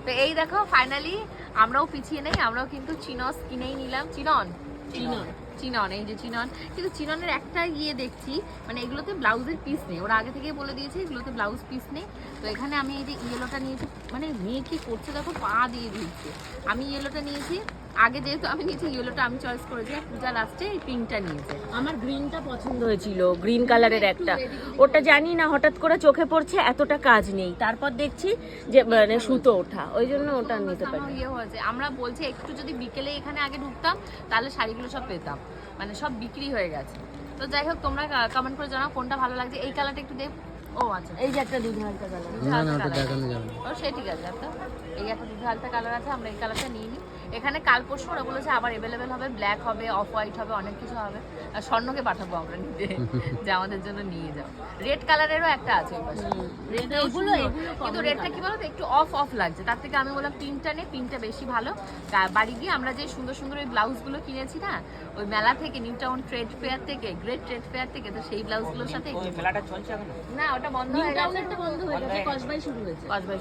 তো এই দেখো ফাইনালি আমরাও পিছিয়ে নেই, আমরাও কিন্তু চিনস কিনেই নিলাম। চিনন এই যে চিনন, কিন্তু চিননের একটা দেখছি মানে এগুলোতে ব্লাউজের পিস নেই, ওরা আগে থেকে বলে দিয়েছে এগুলোতে ব্লাউজ পিস নেই। তো এখানে আমি এই যে ইয়েলোটা নিয়েছি, মানে মেয়ে কি করছে দেখো, পা দিয়ে দিচ্ছে। আমি ইয়েলোটা নিয়েছি, আগে যেহেতু আমি নিয়েছি ইয়েলোটা আমি চয়েস করেছি, আর পূজা লাস্টে এই পিঙ্কটা নিয়েছে। আমার গ্রিনটা পছন্দ হয়েছিল, গ্রিন কালারের একটা, ওটা জানি না হঠাৎ করে চোখে পড়ছে এতটা কাজ নেই, তারপর দেখছি যে মানে সুতো ওঠা, ওই জন্য ওটা নিতে পারি। ইয়ে হয়েছে, আমরা বলছি একটু যদি বিকেলে এখানে আগে ঢুকতাম তাহলে শাড়িগুলো সব পেতাম, মানে সব বিক্রি হয়ে গেছে। তো যাই হোক, তোমরা কমেন্ট করে জানাও কোনটা ভালো লাগছে। এই কালারটা একটু দেখ। ও আচ্ছা, এই যে একটা দুধ হালকা কালার, ও সে ঠিক আছে। একটা এই একটা দুধ হালকা কালার আছে, আমরা এই কালারটা নিয়ে নিই। এখানে কাল পরশু ওরা বলেছে আবার অ্যাভেলেবেল হবে, ব্ল্যাক হবে, অফ হোয়াইট হবে, অনেক কিছু হবে। আর স্বর্ণকে পাঠাবো আমরা নিতে, যে আমাদের জন্য নিয়ে যাও। রেড কালারেরও একটা আছে ওই পাশে, কিন্তু রেডটা কি বলতো একটু অফ অফ লাগছে, তার থেকে আমি বললাম পিঙ্কটা নে, পিঙ্কটা বেশি ভালো। বাড়ি গিয়ে আমরা যে সুন্দর সুন্দর ওই ব্লাউজগুলো কিনেছি না ওই মেলা থেকে, নিউ টাউন ট্রেড ফেয়ার থেকে, গ্রেট ট্রেড ফেয়ার থেকে, তো সেই ব্লাউজগুলোর সাথে মেলাটা চলছে এখন না, ওটা বন্ধ হয়ে গেছে, বন্ধ হয়ে গেছে, কসবাই শুরু হয়েছে। কসবাই